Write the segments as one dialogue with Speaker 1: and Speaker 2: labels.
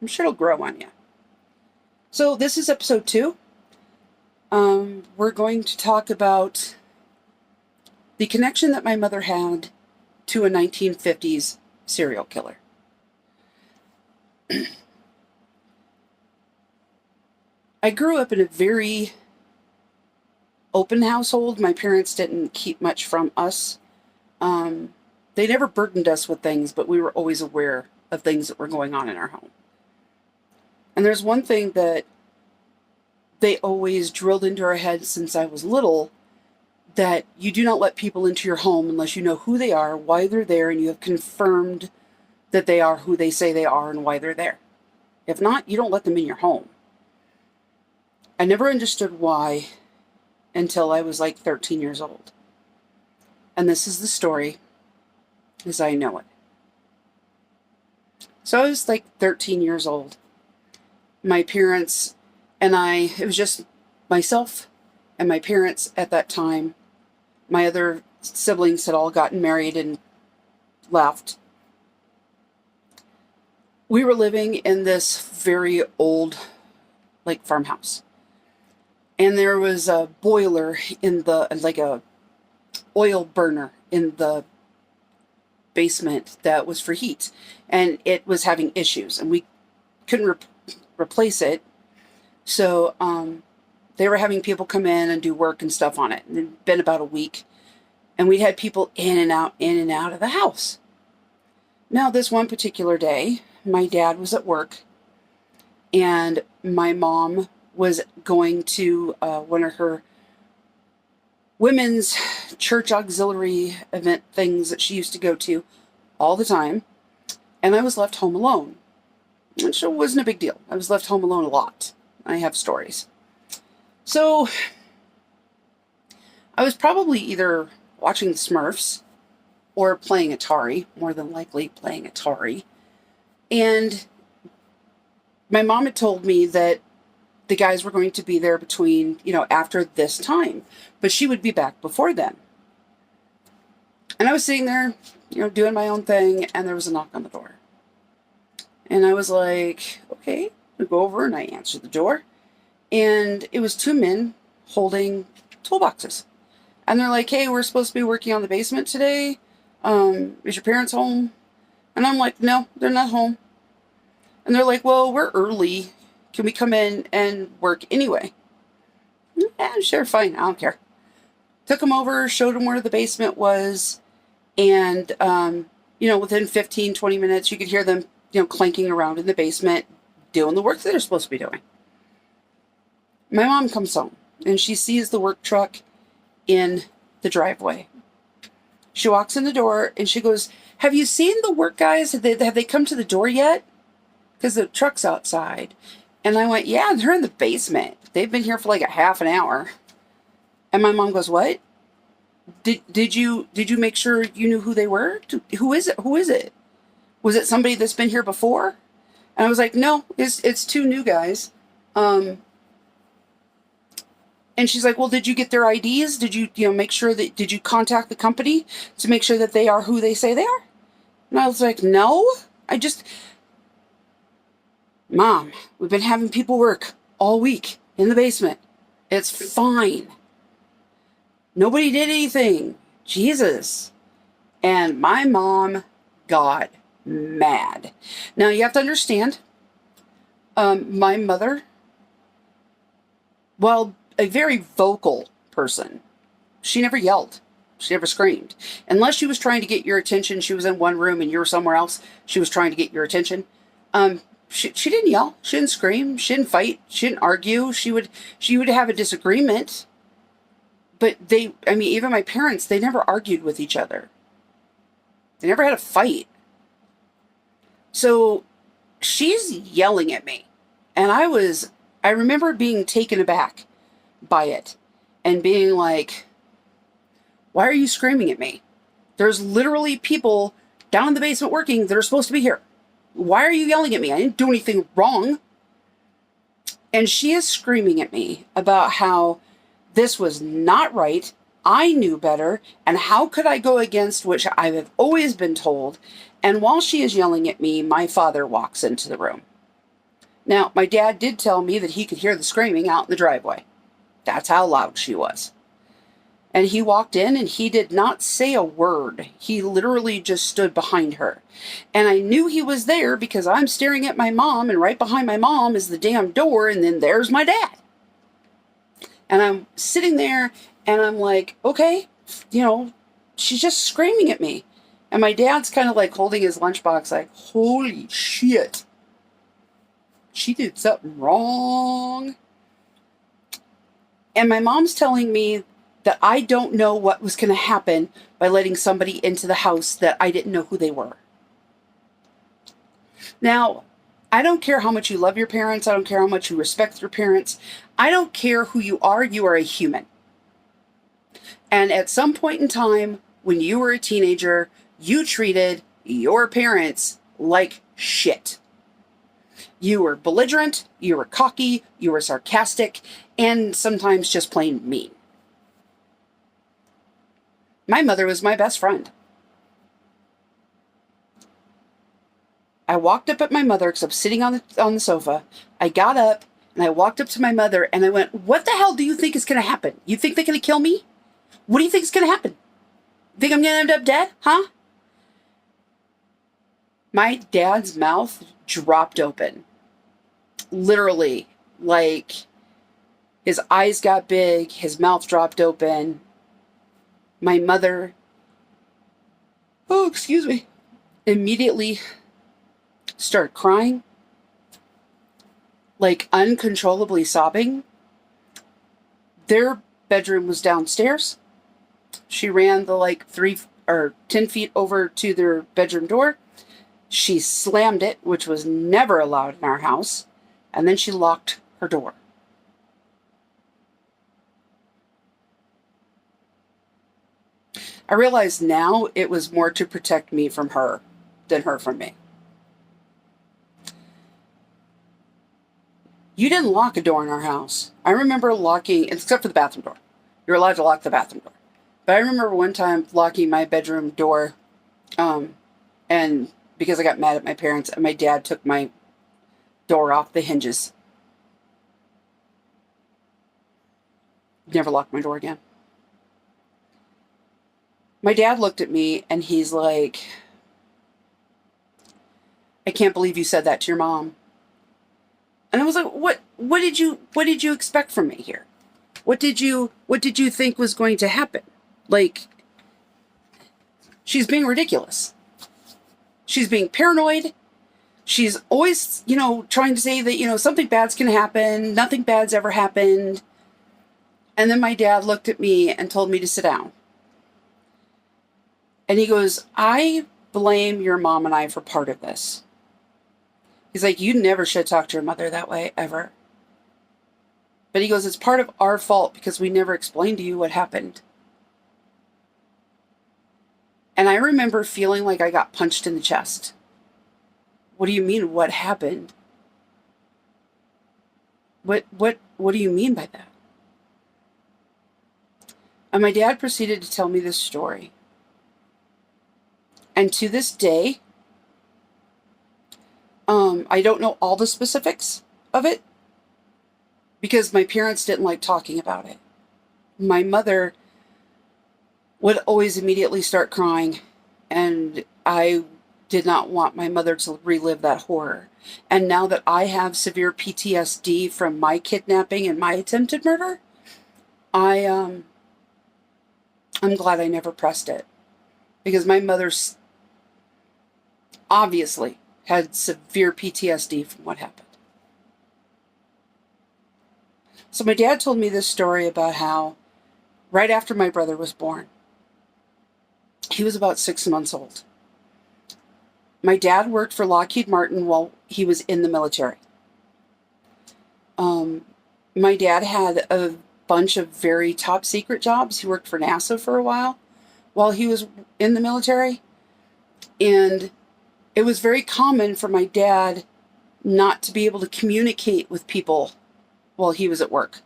Speaker 1: I'm sure it'll grow on you. So this is episode 2. We're going to talk about the connection that my mother had to a 1950s serial killer. I grew up in a very open household. My parents didn't keep much from us. They never burdened us with things, but we were always aware of things that were going on in our home. And there's one thing that they always drilled into our heads since I was little, that you do not let people into your home unless you know who they are, why they're there, and you have confirmed that they are who they say they are and why they're there. If not, you don't let them in your home. I never understood why until I was like 13 years old. And this is the story as I know it. So I was like 13 years old. My parents and it was just myself and my parents at that time. My other siblings had all gotten married and left. We were living in this very old, like, farmhouse. And there was a boiler in like a oil burner in the basement that was for heat. And it was having issues and we couldn't replace it. So they were having people come in and do work and stuff on it. And it'd been about a week. And we'd had people in and out of the house. Now, this one particular day, my dad was at work. And my mom was going to one of her women's church auxiliary event things that she used to go to all the time. And I was left home alone. Which wasn't a big deal. I was left home alone a lot. I have stories. So I was probably either watching the Smurfs or playing Atari, more than likely playing Atari. And my mom had told me that the guys were going to be there between, after this time, but she would be back before then. And I was sitting there, doing my own thing, and there was a knock on the door. And I was like, okay, I go over and I answer the door. And it was 2 men holding toolboxes. And they're like, hey, we're supposed to be working on the basement today. Is your parents home? And I'm like, no, they're not home. And they're like, well, we're early. Can we come in and work anyway? Yeah, sure, fine. I don't care. Took them over, showed them where the basement was. And, within 15, 20 minutes, you could hear them, clanking around in the basement, doing the work that they're supposed to be doing. My mom comes home, and she sees the work truck in the driveway. She walks in the door, and she goes, have you seen the work guys? Have they come to the door yet? Because the truck's outside. And I went, yeah, they're in the basement. They've been here for like a half an hour. And my mom goes, what? Did you make sure you knew who they were? Who is it? Who is it? Was it somebody that's been here before? And I was like, no, it's 2 new guys. And she's like, well, did you get their IDs? Did you, make sure did you contact the company to make sure that they are who they say they are? And I was like, no, Mom, we've been having people work all week in the basement. It's fine. Nobody did anything. Jesus. And my mom got mad. Now, you have to understand, my mother, well, a very vocal person. She never yelled. She never screamed. Unless she was trying to get your attention, she was in one room and you were somewhere else, she was trying to get your attention. She didn't yell. She didn't scream. She didn't fight. She didn't argue. She would have a disagreement. But even my parents, they never argued with each other. They never had a fight. So she's yelling at me. And I remember being taken aback by it and being like, why are you screaming at me? There's literally people down in the basement working that are supposed to be here. Why are you yelling at me? I didn't do anything wrong. And she is screaming at me about how this was not right. I knew better. And how could I go against which I have always been told? And while she is yelling at me, my father walks into the room. Now, my dad did tell me that he could hear the screaming out in the driveway. That's how loud she was. And he walked in and he did not say a word. He literally just stood behind her. And I knew he was there because I'm staring at my mom, and right behind my mom is the damn door, and then there's my dad. And I'm sitting there and I'm like, okay, she's just screaming at me. And my dad's kind of like holding his lunchbox like, holy shit. She did something wrong. And my mom's telling me that I don't know what was going to happen by letting somebody into the house that I didn't know who they were. Now, I don't care how much you love your parents. I don't care how much you respect your parents. I don't care who you are a human. And at some point in time, when you were a teenager, you treated your parents like shit. You were belligerent, you were cocky, you were sarcastic, and sometimes just plain mean. My mother was my best friend. I walked up at my mother because I'm sitting on the sofa. I got up and I walked up to my mother and I went, what the hell do you think is going to happen? You think they're going to kill me? What do you think is going to happen? Think I'm going to end up dead? Huh? My dad's mouth dropped open. Literally, like his eyes got big, his mouth dropped open. My mother, immediately started crying, like uncontrollably sobbing. Their bedroom was downstairs. She ran the 3 or 10 feet over to their bedroom door. She slammed it, which was never allowed in our house, and then she locked her door. I realize now it was more to protect me from her than her from me. You didn't lock a door in our house. I remember locking, except for the bathroom door. You're allowed to lock the bathroom door. But I remember one time locking my bedroom door, and because I got mad at my parents, and my dad took my door off the hinges. Never locked my door again. My dad looked at me and he's like, I can't believe you said that to your mom. And I was like, what did you expect from me here? What did you think was going to happen? Like, she's being ridiculous. She's being paranoid. She's always, trying to say that, something bad's going to happen. Nothing bad's ever happened. And then my dad looked at me and told me to sit down. And he goes, I blame your mom and I for part of this. He's like, you never should talk to your mother that way, ever. But he goes, it's part of our fault because we never explained to you what happened. And I remember feeling like I got punched in the chest. What do you mean, what happened? What do you mean by that? And my dad proceeded to tell me this story. And to this day, I don't know all the specifics of it because my parents didn't like talking about it. My mother would always immediately start crying, and I did not want my mother to relive that horror. And now that I have severe PTSD from my kidnapping and my attempted murder, I'm glad I never pressed it, because my mother's obviously had severe PTSD from what happened. So my dad told me this story about how right after my brother was born, he was about 6 months old. My dad worked for Lockheed Martin while he was in the military. My dad had a bunch of very top secret jobs. He worked for NASA for a while he was in the military. And it was very common for my dad not to be able to communicate with people while he was at work.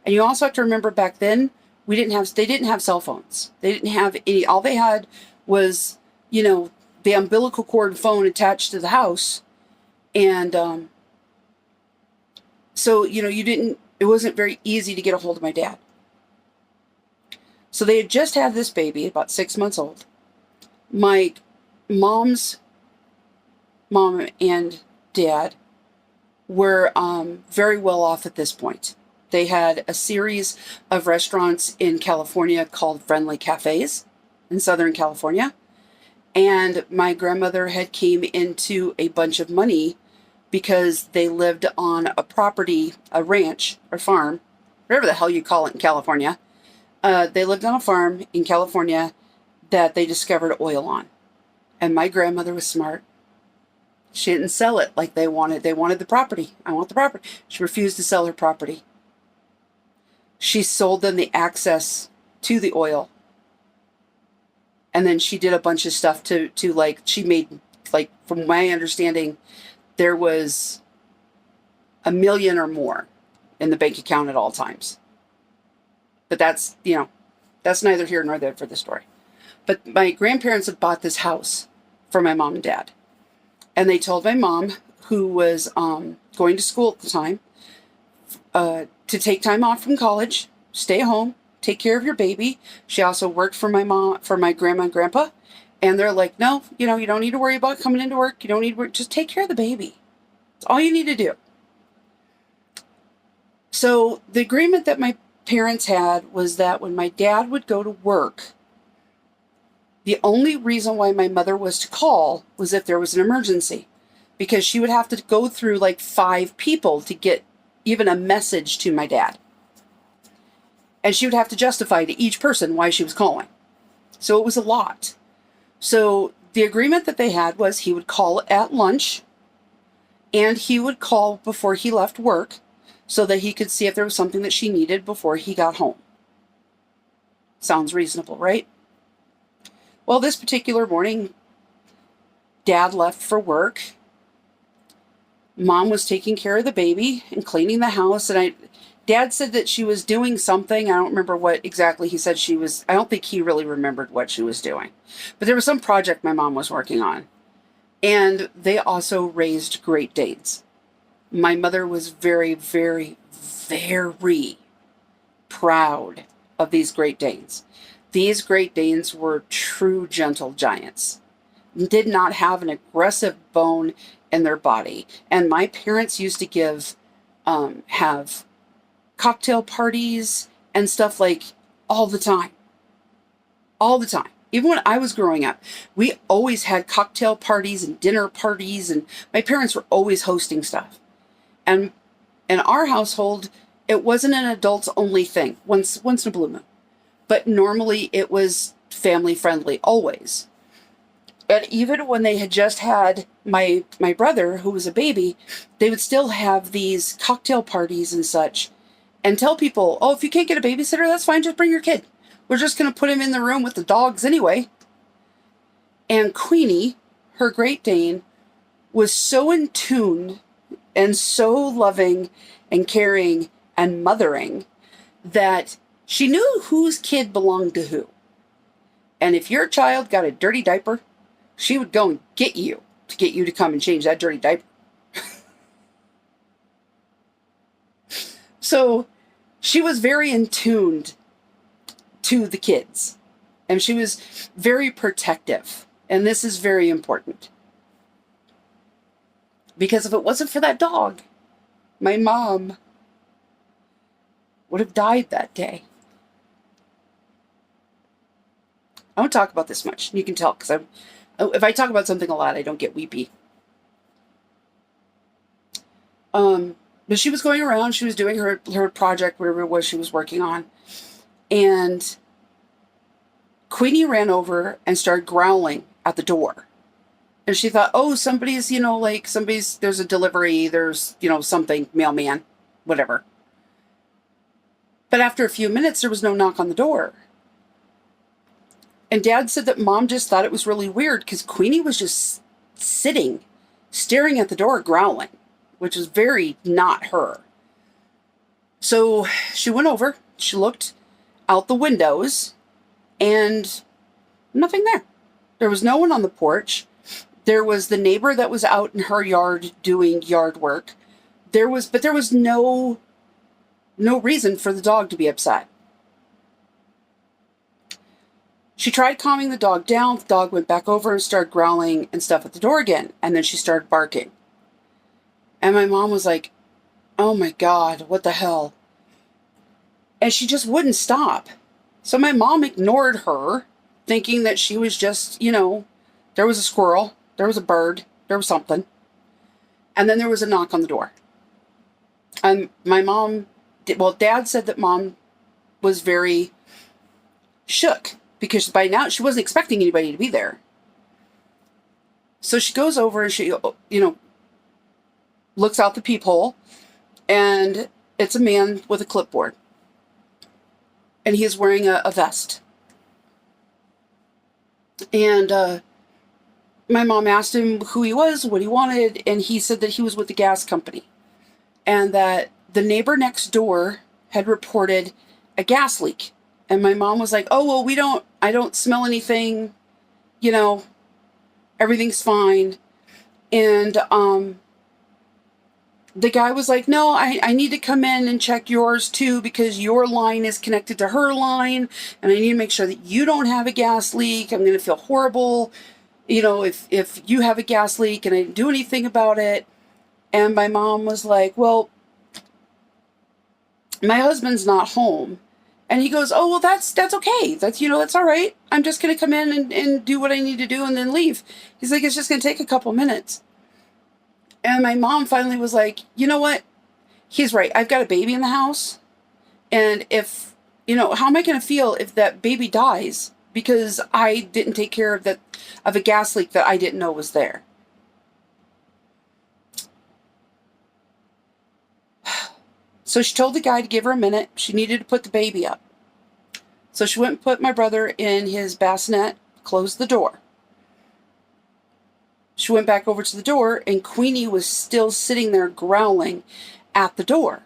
Speaker 1: And you also have to remember back then, they didn't have cell phones. They didn't have any, all they had was, the umbilical cord phone attached to the house. And So, it wasn't very easy to get a hold of my dad. So they had just had this baby, about 6 months old. My mom's mom and dad were very well off at this point. They had a series of restaurants in California called Friendly Cafes in Southern California. And my grandmother had came into a bunch of money because they lived on a property, a ranch or farm, whatever the hell you call it in California. They lived on a farm in California that they discovered oil on. And my grandmother was smart. She didn't sell it like they wanted. They wanted the property. I want the property. She refused to sell her property. She sold them the access to the oil. And then she did a bunch of stuff to she made, from my understanding, there was $1 million or more in the bank account at all times. But that's neither here nor there for the story. But my grandparents had bought this house for my mom and dad. And they told my mom, who was going to school at the time, to take time off from college, stay home, take care of your baby. She also worked for my grandma and grandpa. And they're like, no, you don't need to worry about coming into work. You don't need to work. Just take care of the baby. That's all you need to do. So the agreement that my parents had was that when my dad would go to work, the only reason why my mother was to call was if there was an emergency, because she would have to go through 5 people to get even a message to my dad. And she would have to justify to each person why she was calling. So it was a lot. So the agreement that they had was he would call at lunch and he would call before he left work so that he could see if there was something that she needed before he got home. Sounds reasonable, right? Well, this particular morning, Dad left for work. Mom was taking care of the baby and cleaning the house. And Dad said that she was doing something. I don't remember what exactly he said she was. I don't think he really remembered what she was doing. But there was some project my mom was working on. And they also raised Great Danes. My mother was very, very, very proud of these Great Danes. These Great Danes were true gentle giants. Did not have an aggressive bone in their body. And my parents used to have cocktail parties and stuff all the time. All the time. Even when I was growing up, we always had cocktail parties and dinner parties, and my parents were always hosting stuff. And in our household, it wasn't an adults only thing, once in a blue moon. But normally it was family friendly, always. And even when they had just had my brother, who was a baby, they would still have these cocktail parties and such and tell people, oh, if you can't get a babysitter, that's fine, just bring your kid. We're just going to put him in the room with the dogs anyway. And Queenie, her Great Dane, was so in tune and so loving and caring and mothering that she knew whose kid belonged to who. And if your child got a dirty diaper, she would go and get you to come and change that dirty diaper. So she was very in tune to the kids. And she was very protective. And this is very important. Because if it wasn't for that dog, my mom would have died that day. I don't talk about this much. You can tell, because if I talk about something a lot, I don't get weepy. But she was going around, she was doing her project, whatever it was she was working on. And Queenie ran over and started growling at the door. And she thought, oh, somebody's, there's a delivery, there's, something, mailman, whatever. But after a few minutes, there was no knock on the door. And Dad said that Mom just thought it was really weird because Queenie was just sitting, staring at the door, growling, which was very not her. So she went over, she looked out the windows, and nothing there. There was no one on the porch. There was the neighbor that was out in her yard doing yard work, there was no reason for the dog to be upset. She tried calming the dog down. The dog went back over and started growling and stuff at the door again. And then she started barking. And my mom was like, oh my God, what the hell? And she just wouldn't stop. So my mom ignored her, thinking that she was just, there was a squirrel, there was a bird, there was something. And then there was a knock on the door. And my mom, Dad said that Mom was very shook because by now she wasn't expecting anybody to be there. So she goes over and she, looks out the peephole, and it's a man with a clipboard. And he is wearing a vest. And my mom asked him who he was, what he wanted, and he said that he was with the gas company. And that the neighbor next door had reported a gas leak. And my mom was like, oh, well, I don't smell anything, everything's fine. And the guy was like, no, I need to come in and check yours too, because your line is connected to her line, and I need to make sure that you don't have a gas leak. I'm going to feel horrible, if you have a gas leak and I didn't do anything about it. And my mom was like, well, my husband's not home. And he goes, oh, well, that's okay. That's all right. I'm just going to come in and do what I need to do and then leave. He's like, it's just going to take a couple minutes. And my mom finally was like, you know what? He's right. I've got a baby in the house. And if, how am I going to feel if that baby dies because I didn't take care of a gas leak that I didn't know was there? So she told the guy to give her a minute. She needed to put the baby up. So she went and put my brother in his bassinet, closed the door. She went back over to the door, and Queenie was still sitting there growling at the door.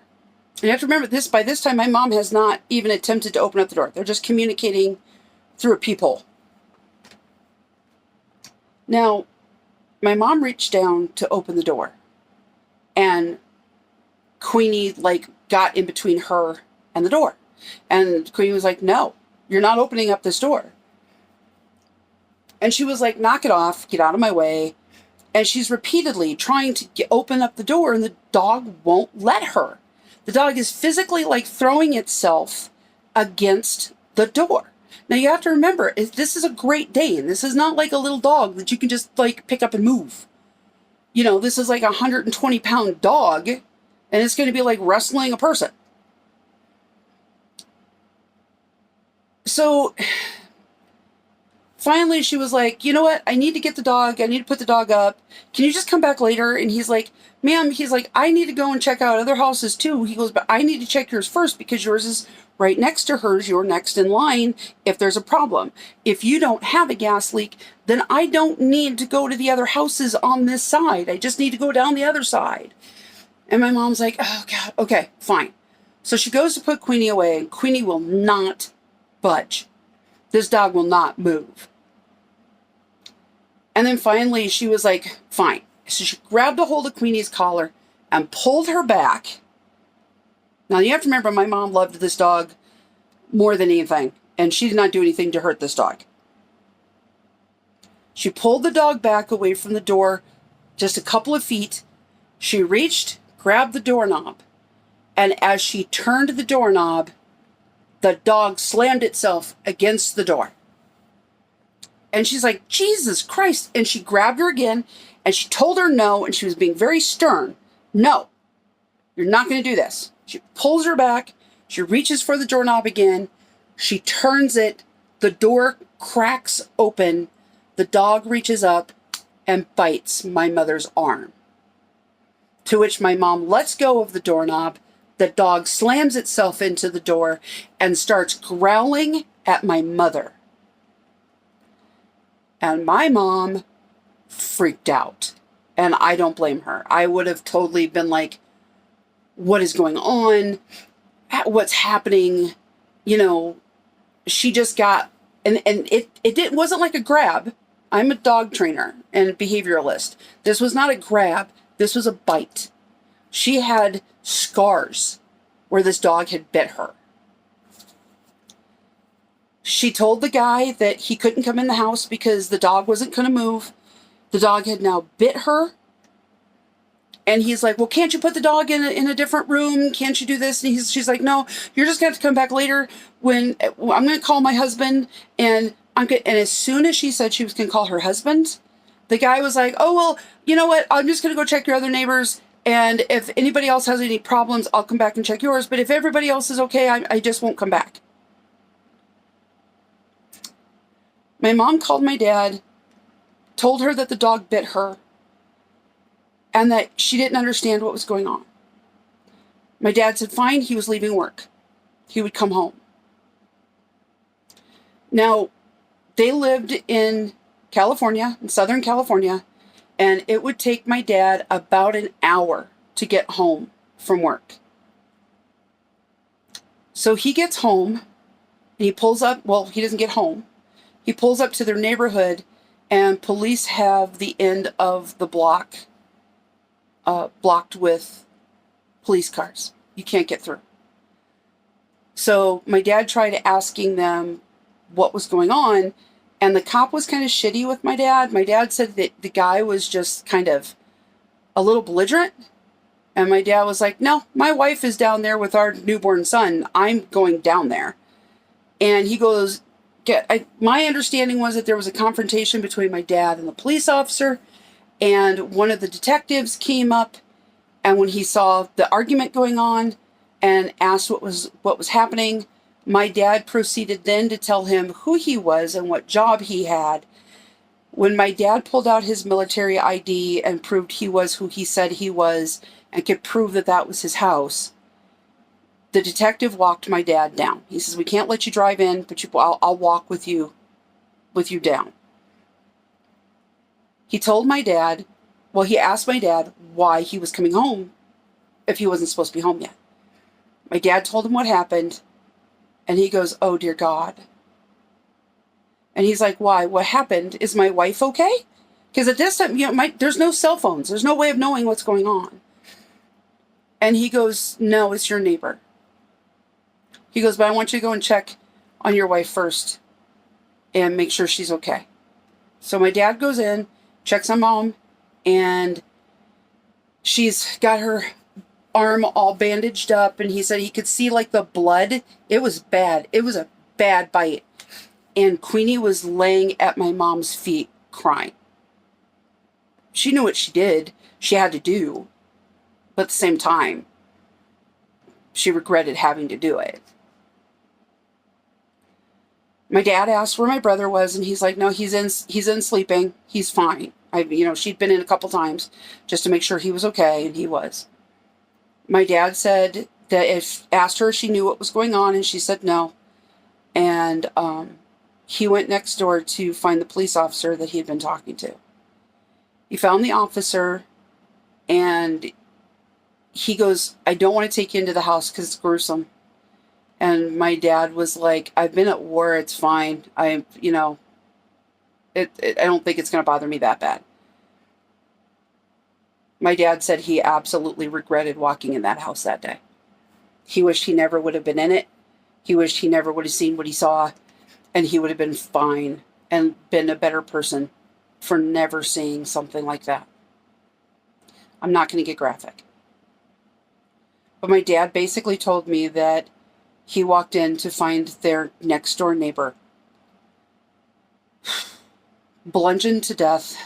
Speaker 1: And you have to remember this, by this time, my mom has not even attempted to open up the door. They're just communicating through a peephole. Now, my mom reached down to open the door, and Queenie, got in between her and the door. And Queenie was like, no, you're not opening up this door. And she was like, knock it off, get out of my way. And she's repeatedly trying to open up the door, and the dog won't let her. The dog is physically throwing itself against the door. Now you have to remember, this is a Great Dane. This is not like a little dog that you can just pick up and move. This is like a 120-pound dog, and it's going to be like wrestling a person. So finally she was like, you know what? I need to get the dog. I need to put the dog up. Can you just come back later? And he's like, ma'am, I need to go and check out other houses too. He goes, but I need to check yours first because yours is right next to hers. You're next in line if there's a problem. If you don't have a gas leak, then I don't need to go to the other houses on this side. I just need to go down the other side. And my mom's like, oh God, okay, fine. So she goes to put Queenie away, and Queenie will not budge. This dog will not move. And then finally she was like, fine. So she grabbed a hold of Queenie's collar and pulled her back. Now you have to remember, my mom loved this dog more than anything, and she did not do anything to hurt this dog. She pulled the dog back away from the door just a couple of feet. She reached, grabbed the doorknob, and as she turned the doorknob, the dog slammed itself against the door. And she's like, Jesus Christ. And she grabbed her again, and she told her no, and she was being very stern. No, you're not going to do this. She pulls her back. She reaches for the doorknob again. She turns it. The door cracks open. The dog reaches up and bites my mother's arm. To which my mom lets go of the doorknob. The dog slams itself into the door and starts growling at my mother. And my mom freaked out. And I don't blame her. I would have totally been like, what is going on? What's happening? She just got, and wasn't like a grab. I'm a dog trainer and behavioralist. This was not a grab. This was a bite. She had scars where this dog had bit her. She told the guy that he couldn't come in the house because the dog wasn't going to move. The dog had now bit her. And he's like, well, can't you put the dog in a different room? Can't you do this? And she's like, no, you're just going to have to come back later when I'm going to call my husband. And and as soon as she said she was going to call her husband, the guy was like, oh, well, you know what? I'm just going to go check your other neighbors. And if anybody else has any problems, I'll come back and check yours. But if everybody else is okay, I just won't come back. My mom called my dad, told her that the dog bit her, and that she didn't understand what was going on. My dad said, fine, he was leaving work. He would come home. Now, they lived in California, in Southern California, and it would take my dad about an hour to get home from work. So he gets home, and he pulls up, well, he doesn't get home. He pulls up to their neighborhood, and police have the end of the block blocked with police cars. You can't get through. So my dad tried asking them what was going on, and the cop was kind of shitty with my dad. My dad said that the guy was just kind of a little belligerent, and my dad was like, no, my wife is down there with our newborn son. I'm going down there. And he goes, my understanding was that there was a confrontation between my dad and the police officer, and one of the detectives came up, and when he saw the argument going on and asked what was happening, my dad proceeded then to tell him who he was and what job he had. When my dad pulled out his military ID and proved he was who he said he was and could prove that that was his house, the detective walked my dad down. He says, we can't let you drive in, but I'll walk with you down. He told my dad, well, he asked my dad why he was coming home if he wasn't supposed to be home yet. My dad told him what happened, and he goes, oh, dear God. And he's like, why? What happened? Is my wife okay? Because at this time, there's no cell phones. There's no way of knowing what's going on. And he goes, no, it's your neighbor. He goes, but I want you to go and check on your wife first and make sure she's okay. So my dad goes in, checks on mom, and she's got her arm all bandaged up, and he said he could see like the blood. It was bad. It was a bad bite. And Queenie was laying at my mom's feet crying. She knew what she had to do, but at the same time, she regretted having to do it. My dad asked where my brother was, and he's like, no, he's in sleeping. He's fine. She'd been in a couple times just to make sure he was okay, and he was. My dad said that asked her if she knew what was going on, and she said no. And he went next door to find the police officer that he had been talking to. He found the officer, and he goes, I don't want to take you into the house because it's gruesome. And my dad was like, I've been at war. It's fine. I don't think it's going to bother me that bad. My dad said he absolutely regretted walking in that house that day. He wished he never would have been in it. He wished he never would have seen what he saw. And he would have been fine and been a better person for never seeing something like that. I'm not going to get graphic. But my dad basically told me that he walked in to find their next door neighbor bludgeoned to death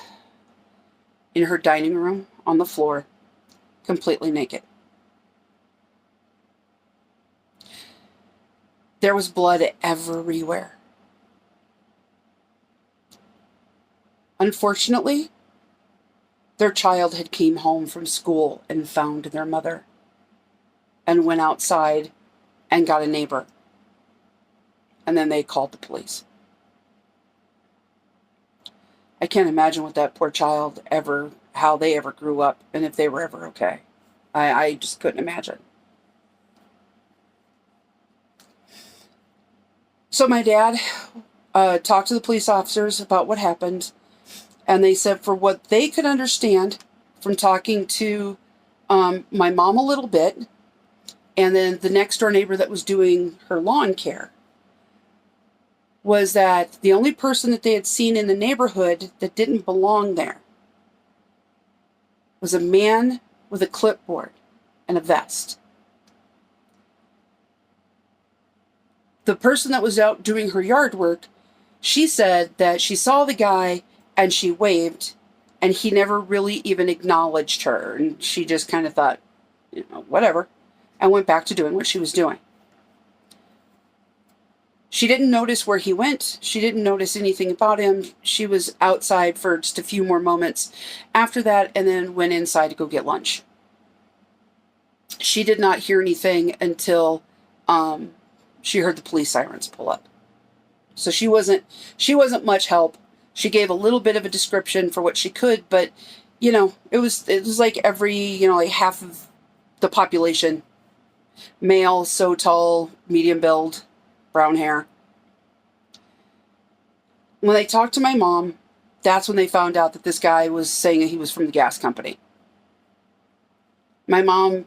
Speaker 1: in her dining room on the floor, completely naked. There was blood everywhere. Unfortunately, their child had came home from school and found their mother and went outside and got a neighbor. And then they called the police. I can't imagine what that poor child how they ever grew up, and if they were ever okay. I just couldn't imagine. So my dad talked to the police officers about what happened, and they said for what they could understand from talking to My mom a little bit, and then the next door neighbor that was doing her lawn care, was that the only person that they had seen in the neighborhood that didn't belong there was a man with a clipboard and a vest. The person that was out doing her yard work, she said that she saw the guy and she waved, and he never really even acknowledged her. And she just kind of thought, whatever, and went back to doing what she was doing. She didn't notice where he went. She didn't notice anything about him. She was outside for just a few more moments after that, and then went inside to go get lunch. She did not hear anything until she heard the police sirens pull up. So she wasn't much help. She gave a little bit of a description for what she could, but it was like every like half of the population, male, so tall, medium build, brown hair. When they talked to my mom, that's when they found out that this guy was saying that he was from the gas company. My mom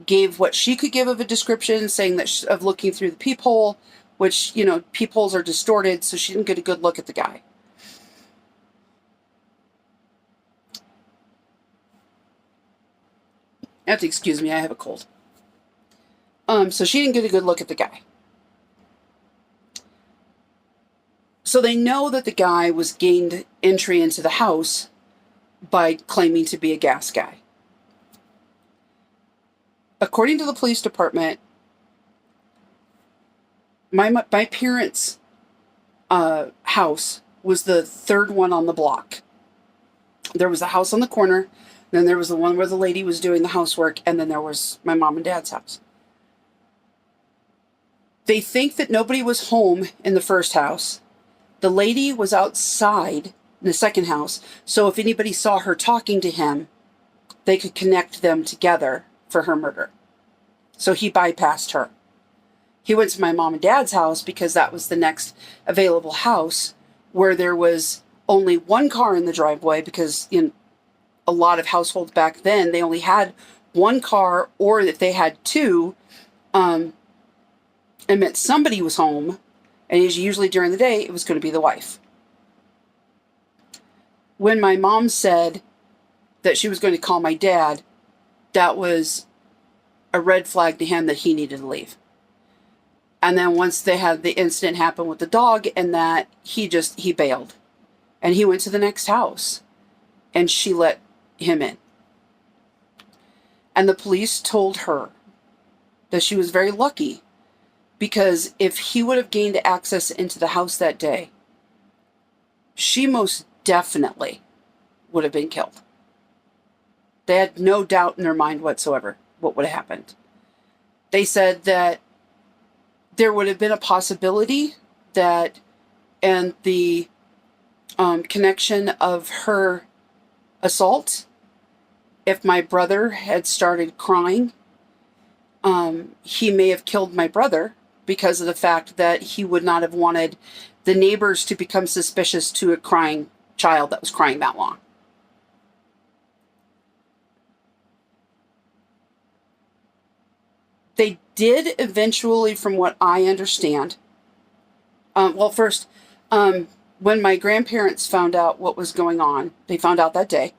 Speaker 1: gave what she could give of a description, saying that of looking through the peephole, which, peepholes are distorted, so she didn't get a good look at the guy. You have to excuse me, I have a cold. So she didn't get a good look at the guy. So they know that the guy was gained entry into the house by claiming to be a gas guy. According to the police department, my parents' house was the third one on the block. There was a house on the corner, then there was the one where the lady was doing the housework, and then there was my mom and dad's house. They think that nobody was home in the first house. The lady was outside in the second house, so if anybody saw her talking to him, they could connect them together for her murder. So he bypassed her. He went to my mom and dad's house because that was the next available house where there was only one car in the driveway, because in a lot of households back then, they only had one car, or if they had two, it meant somebody was home, and usually during the day, it was going to be the wife. When my mom said that she was going to call my dad, that was a red flag to him that he needed to leave. And then once they had the incident happen with the dog and that, he bailed. And he went to the next house, and she let him in. And the police told her that she was very lucky, because if he would have gained access into the house that day, she most definitely would have been killed. They had no doubt in their mind whatsoever what would have happened. They said that there would have been a possibility that, and the connection of her assault, if my brother had started crying, he may have killed my brother, because of the fact that he would not have wanted the neighbors to become suspicious to a crying child that was crying that long. They did eventually, from what I understand, first, when my grandparents found out what was going on, they found out that day,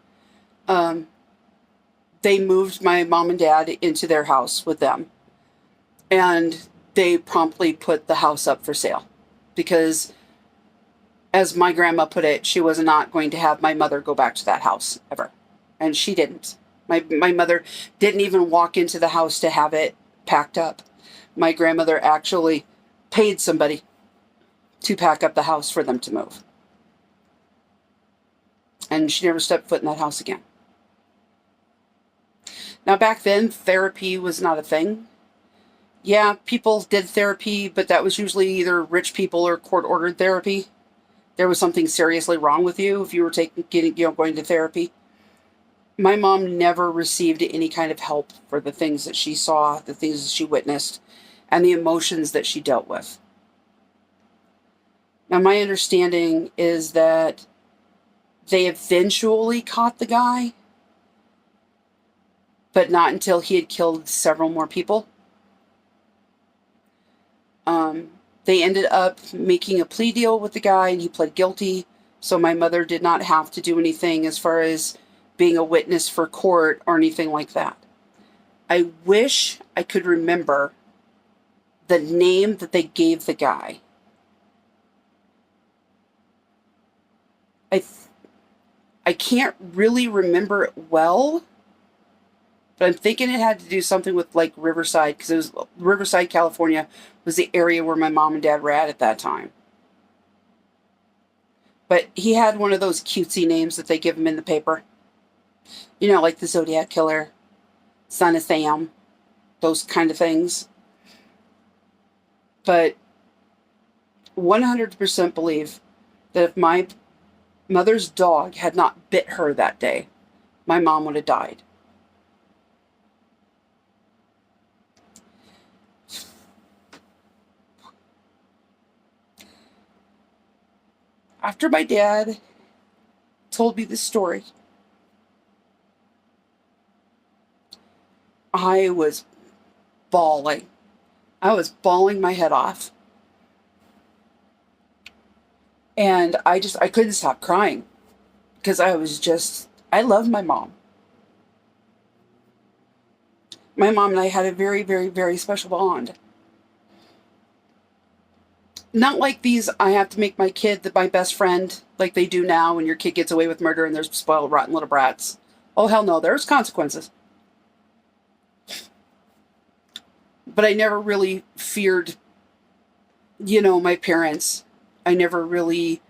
Speaker 1: they moved my mom and dad into their house with them. And they promptly put the house up for sale, because, as my grandma put it, she was not going to have my mother go back to that house ever. And she didn't. My mother didn't even walk into the house to have it packed up. My grandmother actually paid somebody to pack up the house for them to move. And she never stepped foot in that house again. Now, back then, therapy was not a thing. Yeah, people did therapy, but that was usually either rich people or court-ordered therapy. There was something seriously wrong with you if you were going to therapy. My mom never received any kind of help for the things that she saw, the things that she witnessed, and the emotions that she dealt with. Now, my understanding is that they eventually caught the guy, but not until he had killed several more people. They ended up making a plea deal with the guy, and he pled guilty. So my mother did not have to do anything as far as being a witness for court or anything like that. I wish I could remember the name that they gave the guy. I can't really remember it well, but I'm thinking it had to do something with like Riverside, because it was Riverside, California was the area where my mom and dad were at that time. But he had one of those cutesy names that they give him in the paper. You know, like the Zodiac Killer, Son of Sam, those kind of things. But 100% believe that if my mother's dog had not bit her that day, my mom would have died. After my dad told me this story, I was bawling. I was bawling my head off. And I couldn't stop crying because I love my mom. My mom and I had a very, very, very special bond. Not like these, I have to make my kid my best friend like they do now when your kid gets away with murder and they're spoiled, rotten little brats. Oh, hell no, there's consequences. But I never really feared, my parents. I never really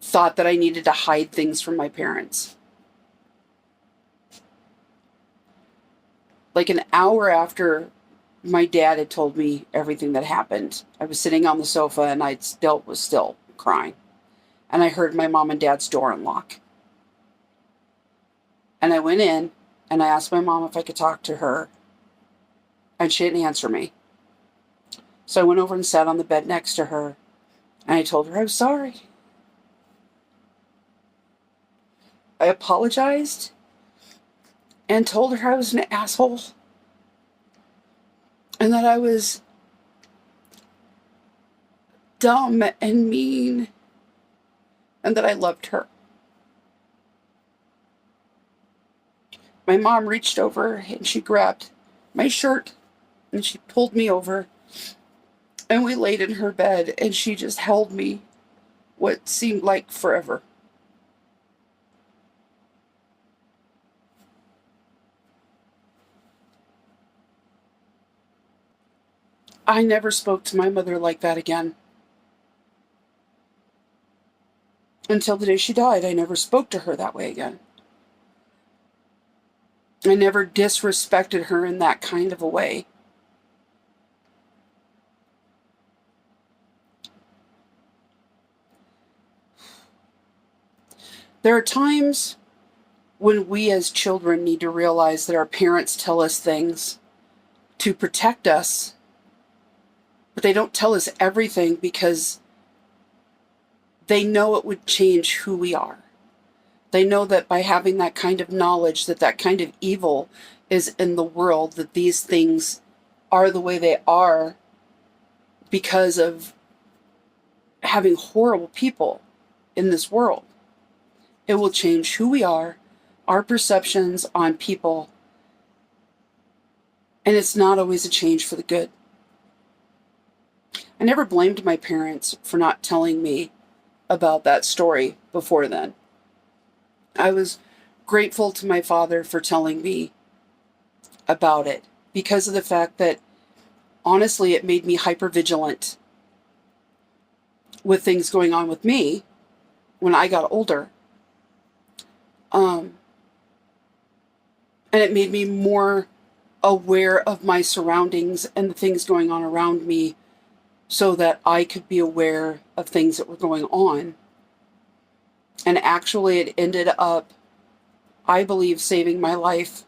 Speaker 1: thought that I needed to hide things from my parents. Like an hour after my dad had told me everything that happened, I was sitting on the sofa and I was still crying. And I heard my mom and dad's door unlock. And I went in and I asked my mom if I could talk to her. And she didn't answer me. So I went over and sat on the bed next to her. And I told her I was sorry. I apologized and told her I was an asshole. And that I was dumb and mean. And that I loved her. My mom reached over and she grabbed my shirt and she pulled me over. And we laid in her bed and she just held me what seemed like forever. I never spoke to my mother like that again. Until the day she died, I never spoke to her that way again. I never disrespected her in that kind of a way. There are times when we as children need to realize that our parents tell us things to protect us, but they don't tell us everything because they know it would change who we are. They know that by having that kind of knowledge, that kind of evil is in the world, that these things are the way they are because of having horrible people in this world. It will change who we are, our perceptions on people, and it's not always a change for the good. I never blamed my parents for not telling me about that story before then. I was grateful to my father for telling me about it because of the fact that, honestly, it made me hypervigilant with things going on with me when I got older. And it made me more aware of my surroundings and the things going on around me so that I could be aware of things that were going on. And actually, it ended up, I believe, saving my life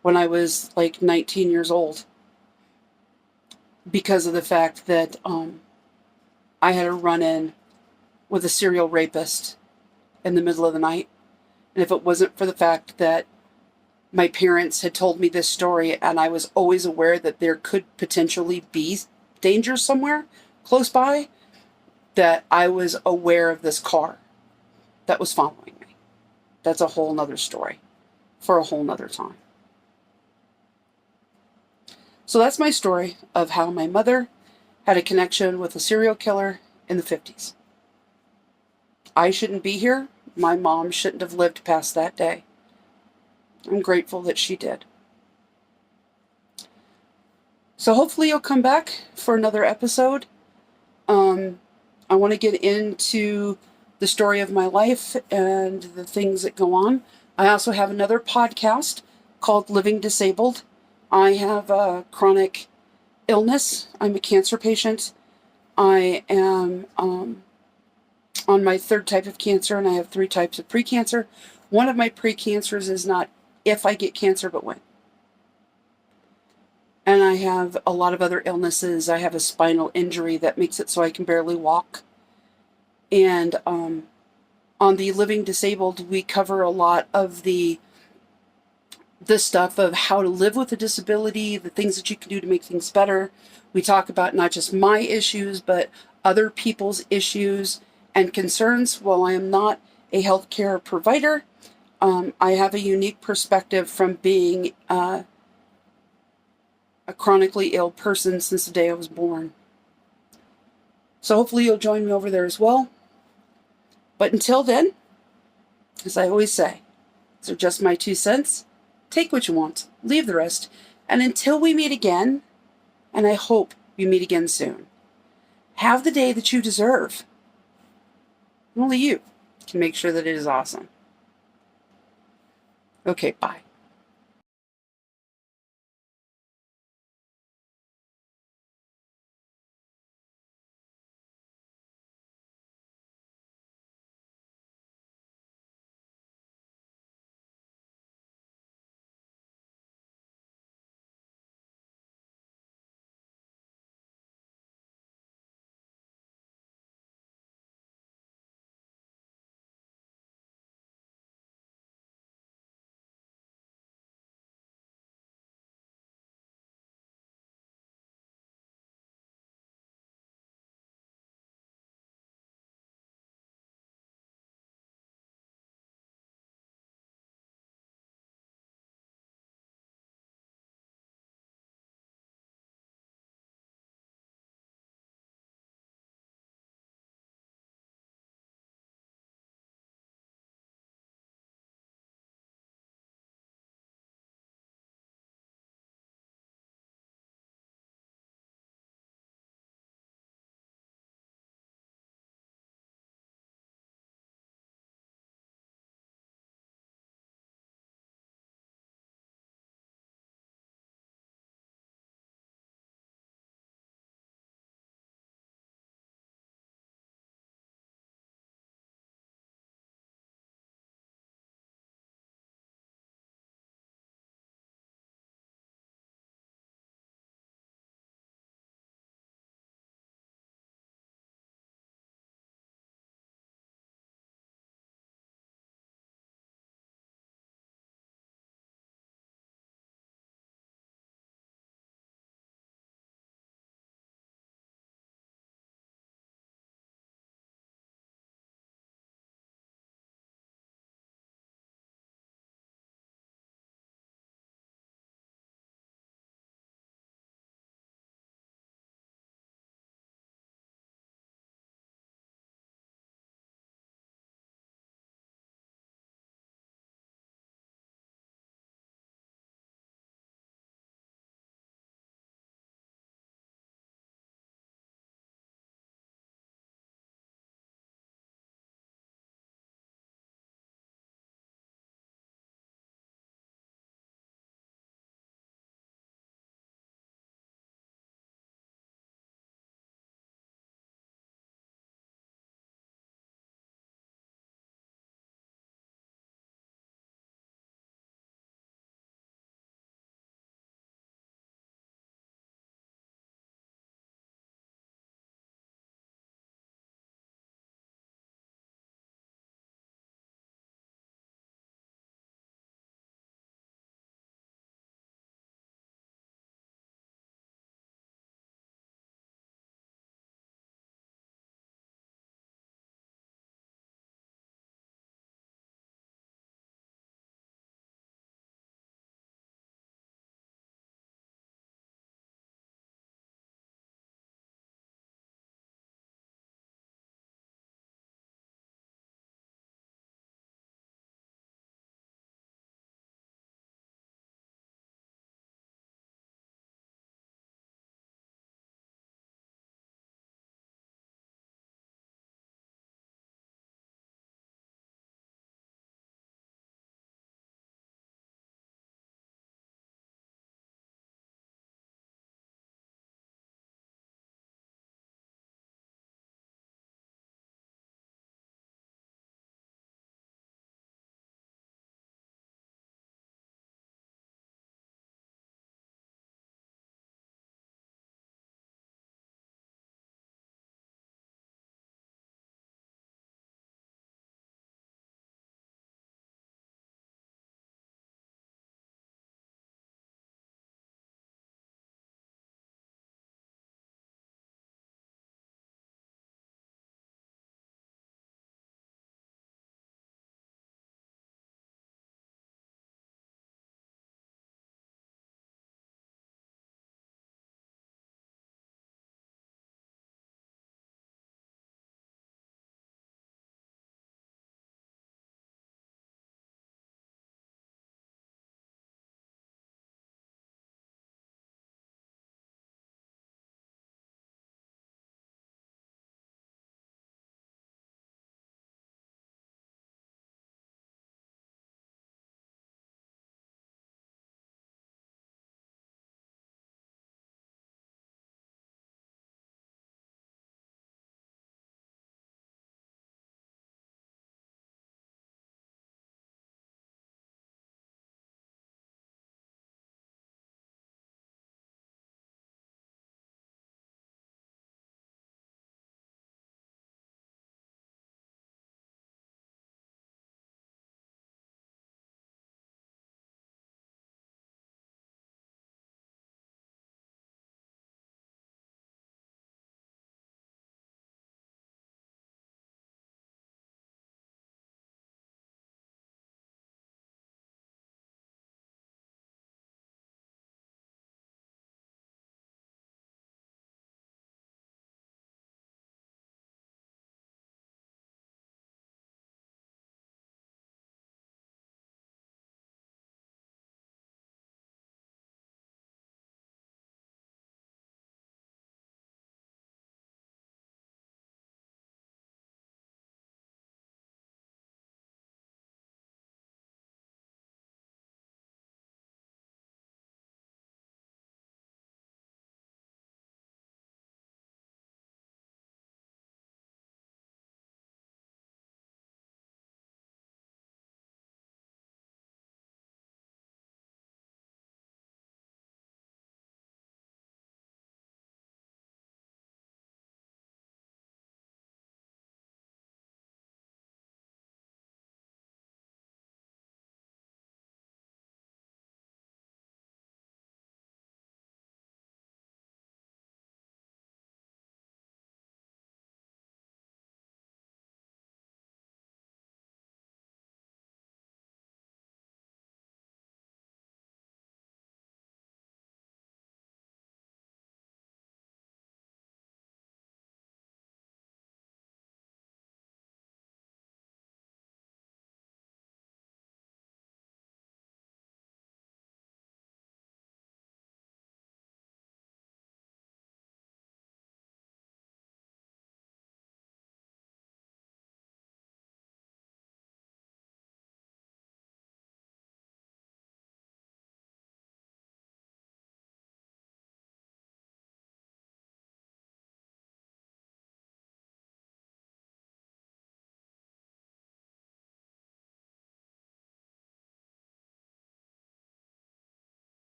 Speaker 1: when I was like 19 years old. Because of the fact that I had a run-in with a serial rapist in the middle of the night. And if it wasn't for the fact that my parents had told me this story, and I was always aware that there could potentially be danger somewhere close by, that I was aware of this car that was following me. That's a whole nother story for a whole nother time. So that's my story of how my mother had a connection with a serial killer in the 50s. I shouldn't be here. My mom shouldn't have lived past that day. I'm grateful that she did. So hopefully you'll come back for another episode. I want to get into the story of my life and the things that go on. I also have another podcast called Living Disabled. I have a chronic illness. I'm a cancer patient. I am on my third type of cancer, and I have 3 types of precancer. One of my precancers is not if I get cancer, but when. And I have a lot of other illnesses. I have a spinal injury that makes it so I can barely walk. And on the Living Disabled, we cover a lot of the stuff of how to live with a disability, the things that you can do to make things better. We talk about not just my issues, but other people's issues and concerns. While I am not a healthcare provider, I have a unique perspective from being a chronically ill person since the day I was born. So hopefully you'll join me over there as well. But until then, as I always say, these are just my 2 cents. Take what you want, leave the rest. And until we meet again, and I hope we meet again soon, have the day that you deserve. Only you can make sure that it is awesome. Okay, bye.